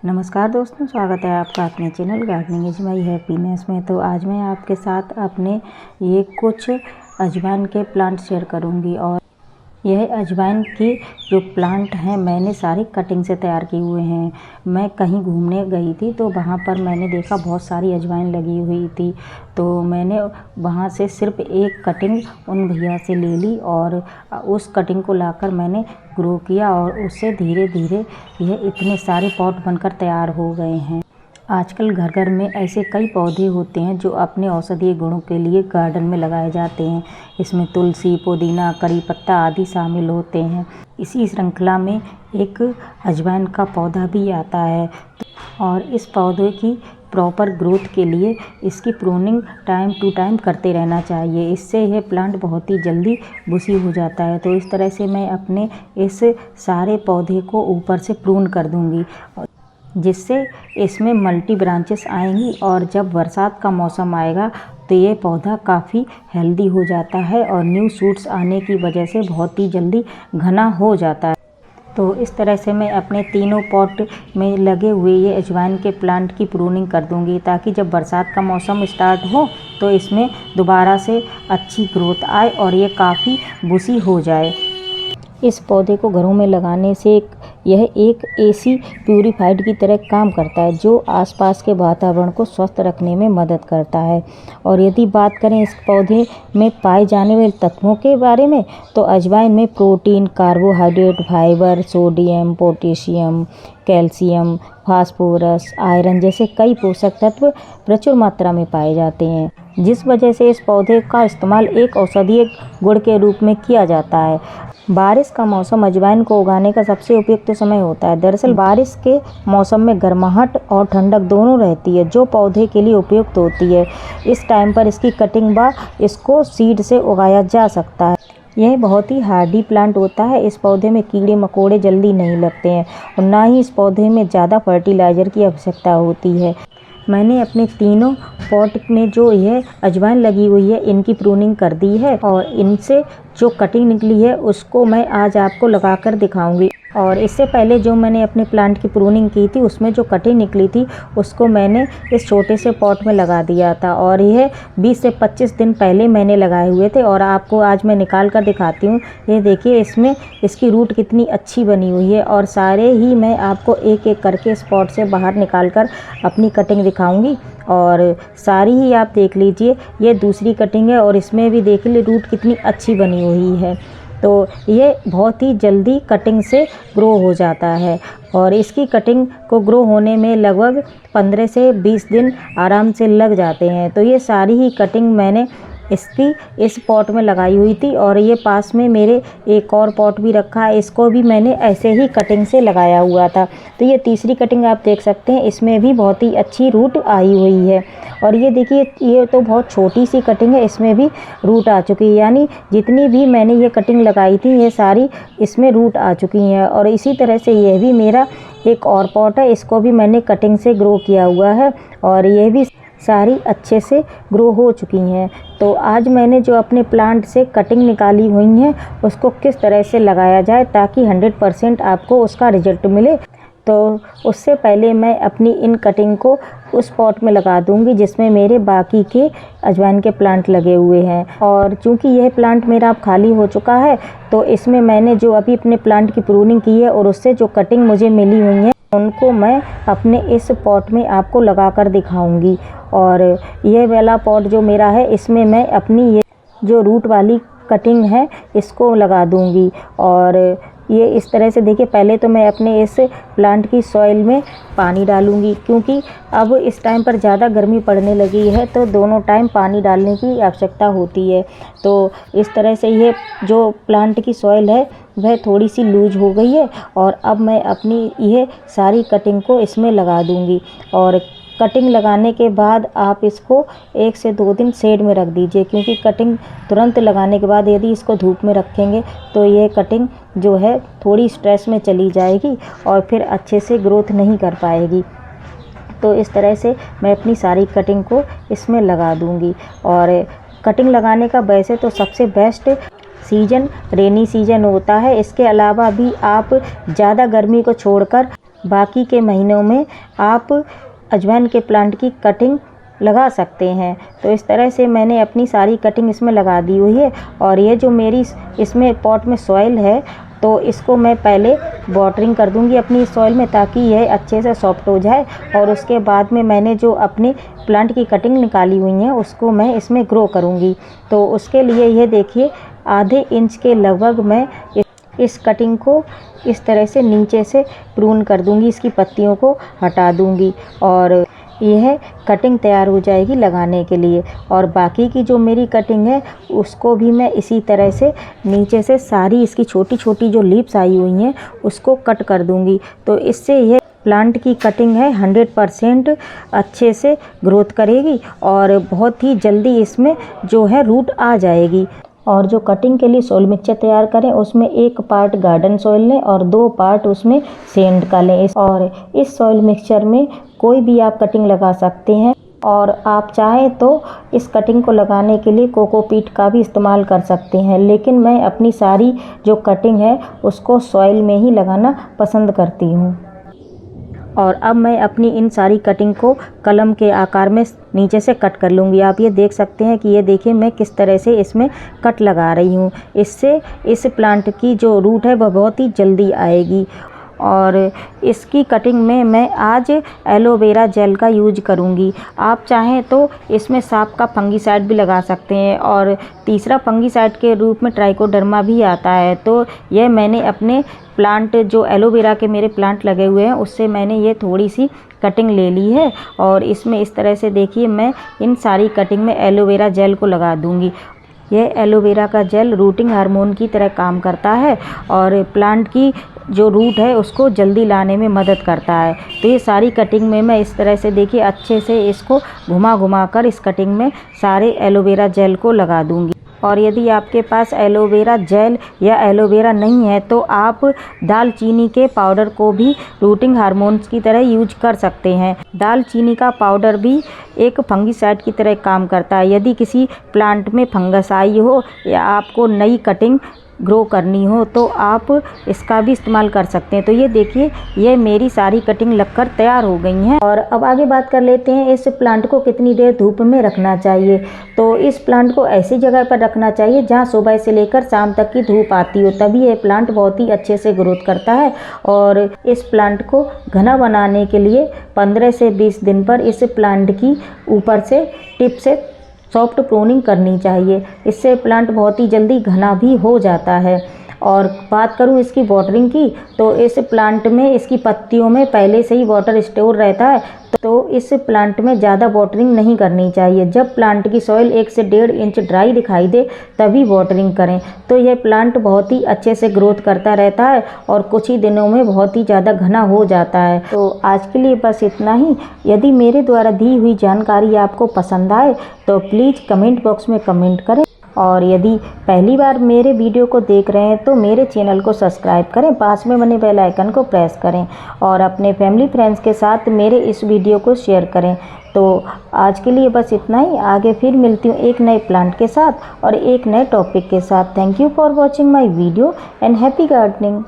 नमस्कार दोस्तों, स्वागत है आपका अपने channel gardening is my happiness में। तो आज मैं आपके साथ अपने ये कुछ अजवाइन के प्लांट शेयर करूंगी। और यह अजवाइन की जो प्लांट हैं मैंने सारी कटिंग से तैयार किए हुए हैं। मैं कहीं घूमने गई थी तो वहाँ पर मैंने देखा बहुत सारी अजवाइन लगी हुई थी, तो मैंने वहाँ से सिर्फ एक कटिंग उन भैया से ले ली और उस कटिंग को लाकर मैंने ग्रो किया और उससे धीरे धीरे यह इतने सारे पॉट बनकर तैयार हो गए हैं। आजकल घर घर में ऐसे कई पौधे होते हैं जो अपने औषधीय गुणों के लिए गार्डन में लगाए जाते हैं। इसमें तुलसी, पुदीना, करी पत्ता आदि शामिल होते हैं। इसी श्रृंखला में एक अजवाइन का पौधा भी आता है और इस पौधे की प्रॉपर ग्रोथ के लिए इसकी प्रूनिंग टाइम टू टाइम करते रहना चाहिए। इससे यह प्लांट बहुत ही जल्दी बुशी हो जाता है। तो इस तरह से मैं अपने इस सारे पौधे को ऊपर से प्रून कर दूंगी, जिससे इसमें मल्टी ब्रांचेस आएंगी और जब बरसात का मौसम आएगा तो ये पौधा काफ़ी हेल्दी हो जाता है और न्यू शूट्स आने की वजह से बहुत ही जल्दी घना हो जाता है। तो इस तरह से मैं अपने तीनों पॉट में लगे हुए ये अजवाइन के प्लांट की प्रूनिंग कर दूंगी, ताकि जब बरसात का मौसम स्टार्ट हो तो इसमें दोबारा से अच्छी ग्रोथ आए और ये काफ़ी बुशी हो जाए। इस पौधे को घरों में लगाने से यह एक एसी प्यूरीफाइड की तरह काम करता है, जो आसपास के वातावरण को स्वस्थ रखने में मदद करता है। और यदि बात करें इस पौधे में पाए जाने वाले तत्वों के बारे में, तो अजवाइन में protein, carbohydrate, fibre, sodium, potassium, calcium, phosphorus, iron जैसे कई पोषक तत्व प्रचुर मात्रा में पाए जाते हैं, जिस वजह से इस पौधे का इस्तेमाल एक औषधीय गुण के रूप में किया जाता है। बारिश का मौसम अजवाइन को उगाने का सबसे उपयुक्त समय होता है। दरअसल बारिश के मौसम में गर्माहट और ठंडक दोनों रहती है, जो पौधे के लिए उपयुक्त होती है। इस टाइम पर इसकी कटिंग व इसको सीड से उगाया जा सकता है। यह बहुत ही हार्डी प्लांट होता है। इस पौधे में कीड़े मकोड़े जल्दी नहीं लगते हैं और ना ही इस पौधे में ज़्यादा फर्टिलाइज़र की आवश्यकता होती है। मैंने अपने तीनों पॉट में जो यह अजवाइन लगी हुई है इनकी प्रूनिंग कर दी है और इनसे जो कटिंग निकली है उसको मैं आज आपको लगाकर दिखाऊंगी। और इससे पहले जो मैंने अपने प्लांट की प्रूनिंग की थी उसमें जो कटिंग निकली थी उसको मैंने इस छोटे से पॉट में लगा दिया था और यह 20 से 25 दिन पहले मैंने लगाए हुए थे। और आपको आज मैं निकाल कर दिखाती हूँ। ये देखिए इसमें इसकी रूट कितनी अच्छी बनी हुई है और सारे ही मैं आपको एक एक करके इस पॉट से बाहर निकाल कर अपनी कटिंग दिखाऊँगी। और सारी ही आप देख लीजिए, ये दूसरी कटिंग है और इसमें भी देख लीजिए रूट कितनी अच्छी बनी हुई है। तो ये बहुत ही जल्दी कटिंग से ग्रो हो जाता है और इसकी कटिंग को ग्रो होने में लगभग 15 से 20 दिन आराम से लग जाते हैं। तो ये सारी ही कटिंग मैंने इस पॉट में लगाई हुई थी और ये पास में मेरे एक और पॉट भी रखा है, इसको भी मैंने ऐसे ही कटिंग से लगाया हुआ था। तो ये तीसरी कटिंग आप देख सकते हैं, इसमें भी बहुत ही अच्छी रूट आई हुई है। और ये देखिए, ये तो बहुत छोटी सी कटिंग है, इसमें भी रूट आ चुकी है। यानी जितनी भी मैंने ये कटिंग लगाई थी ये सारी इसमें रूट आ चुकी हैं। और इसी तरह से यह भी मेरा एक और पॉट है, इसको भी मैंने कटिंग से ग्रो किया हुआ है और ये भी सारी अच्छे से ग्रो हो चुकी हैं। तो आज मैंने जो अपने प्लांट से कटिंग निकाली हुई हैं उसको किस तरह से लगाया जाए ताकि 100% आपको उसका रिजल्ट मिले, तो उससे पहले मैं अपनी इन कटिंग को उस पॉट में लगा दूंगी जिसमें मेरे बाकी के अजवाइन के प्लांट लगे हुए हैं। और चूंकि यह प्लांट मेरा अब खाली हो चुका है तो इसमें मैंने जो अभी अपने प्लांट की प्रूनिंग की है और उससे जो कटिंग मुझे मिली हुई है उनको मैं अपने इस पॉट में आपको लगाकर दिखाऊंगी। और ये वाला पॉट जो मेरा है इसमें मैं अपनी ये जो रूट वाली कटिंग है इसको लगा दूंगी। और ये इस तरह से देखिए, पहले तो मैं अपने इस प्लांट की सॉइल में पानी डालूंगी, क्योंकि अब इस टाइम पर ज़्यादा गर्मी पड़ने लगी है तो दोनों टाइम पानी डालने की आवश्यकता होती है। तो इस तरह से ये जो प्लांट की सॉइल है वह थोड़ी सी लूज हो गई है और अब मैं अपनी यह सारी कटिंग को इसमें लगा दूंगी। और कटिंग लगाने के बाद आप इसको 1 से 2 दिन शेड में रख दीजिए, क्योंकि कटिंग तुरंत लगाने के बाद यदि इसको धूप में रखेंगे तो ये कटिंग जो है थोड़ी स्ट्रेस में चली जाएगी और फिर अच्छे से ग्रोथ नहीं कर पाएगी। तो इस तरह से मैं अपनी सारी कटिंग को इसमें लगा दूंगी। और कटिंग लगाने का वैसे तो सबसे बेस्ट सीजन रेनी सीजन होता है। इसके अलावा भी आप ज़्यादा गर्मी को छोड़कर बाकी के महीनों में आप अजवाइन के प्लांट की कटिंग लगा सकते हैं। तो इस तरह से मैंने अपनी सारी कटिंग इसमें लगा दी हुई है। और ये जो मेरी इसमें पॉट में सॉइल है, तो इसको मैं पहले वाटरिंग कर दूंगी अपनी सॉइल में, ताकि यह अच्छे से सॉफ्ट हो जाए। और उसके बाद में मैंने जो अपने प्लांट की कटिंग निकाली हुई है उसको मैं इसमें ग्रो करूंगी। तो उसके लिए ये देखिए आधे इंच के लगभग मैं इस कटिंग को इस तरह से नीचे से प्रून कर दूंगी, इसकी पत्तियों को हटा दूंगी और यह कटिंग तैयार हो जाएगी लगाने के लिए। और बाकी की जो मेरी कटिंग है उसको भी मैं इसी तरह से नीचे से सारी इसकी छोटी छोटी जो लीव्स आई हुई हैं उसको कट कर दूंगी। तो इससे यह प्लांट की कटिंग है 100% अच्छे से ग्रोथ करेगी और बहुत ही जल्दी इसमें जो है रूट आ जाएगी। और जो कटिंग के लिए सॉइल मिक्सचर तैयार करें उसमें 1 पार्ट गार्डन सॉइल लें और 2 पार्ट उसमें सैंड का लें। और इस सॉइल मिक्सचर में कोई भी आप कटिंग लगा सकते हैं और आप चाहें तो इस कटिंग को लगाने के लिए कोकोपीट का भी इस्तेमाल कर सकते हैं, लेकिन मैं अपनी सारी जो कटिंग है उसको सॉइल में ही लगाना पसंद करती हूँ। और अब मैं अपनी इन सारी कटिंग को कलम के आकार में नीचे से कट कर लूँगी। आप ये देख सकते हैं कि ये देखिए मैं किस तरह से इसमें कट लगा रही हूँ। इससे इस प्लांट की जो रूट है वह बहुत ही जल्दी आएगी। और इसकी कटिंग में मैं आज एलोवेरा जेल का यूज करूँगी। आप चाहें तो इसमें सांप का फंगीसाइड भी लगा सकते हैं और तीसरा फंगीसाइड के रूप में ट्राइकोडर्मा भी आता है। तो यह मैंने अपने प्लांट जो एलोवेरा के मेरे प्लांट लगे हुए हैं उससे मैंने ये थोड़ी सी कटिंग ले ली है और इसमें इस तरह से देखिए मैं इन सारी कटिंग में एलोवेरा जेल को लगा दूँगी। यह एलोवेरा का जेल रूटिंग हार्मोन की तरह काम करता है और प्लांट की जो रूट है उसको जल्दी लाने में मदद करता है। तो ये सारी कटिंग में मैं इस तरह से देखिए अच्छे से इसको घुमा घुमा कर इस कटिंग में सारे एलोवेरा जेल को लगा दूंगी। और यदि आपके पास एलोवेरा जेल या एलोवेरा नहीं है तो आप दालचीनी के पाउडर को भी रूटिंग हार्मोन्स की तरह यूज कर सकते हैं। दालचीनी का पाउडर भी एक फंगीसाइड की तरह काम करता है। यदि किसी प्लांट में फंगस आई हो या आपको नई कटिंग ग्रो करनी हो तो आप इसका भी इस्तेमाल कर सकते हैं। तो ये देखिए ये मेरी सारी कटिंग लगकर तैयार हो गई हैं। और अब आगे बात कर लेते हैं इस प्लांट को कितनी देर धूप में रखना चाहिए। तो इस प्लांट को ऐसी जगह पर रखना चाहिए जहां सुबह से लेकर शाम तक की धूप आती हो, तभी ये प्लांट बहुत ही अच्छे से ग्रोथ करता है। और इस प्लांट को घना बनाने के लिए 15 से 20 दिन पर इस प्लांट की ऊपर से टिप से सॉफ्ट प्रूनिंग करनी चाहिए। इससे प्लांट बहुत ही जल्दी घना भी हो जाता है। और बात करूं इसकी वाटरिंग की तो इस प्लांट में इसकी पत्तियों में पहले से ही वाटर स्टोर रहता है, तो इस प्लांट में ज़्यादा वाटरिंग नहीं करनी चाहिए। जब प्लांट की सॉइल 1 से 1.5 इंच ड्राई दिखाई दे तभी वाटरिंग करें। तो यह प्लांट बहुत ही अच्छे से ग्रोथ करता रहता है और कुछ ही दिनों में बहुत ही ज़्यादा घना हो जाता है। तो आज के लिए बस इतना ही। यदि मेरे द्वारा दी हुई जानकारी आपको पसंद आए तो प्लीज़ कमेंट बॉक्स में कमेंट करें। और यदि पहली बार मेरे वीडियो को देख रहे हैं तो मेरे चैनल को सब्सक्राइब करें, पास में बने बेल आइकन को प्रेस करें और अपने फैमिली फ्रेंड्स के साथ मेरे इस वीडियो को शेयर करें। तो आज के लिए बस इतना ही। आगे फिर मिलती हूँ एक नए प्लांट के साथ और एक नए टॉपिक के साथ। Thank you for watching my video and happy gardening.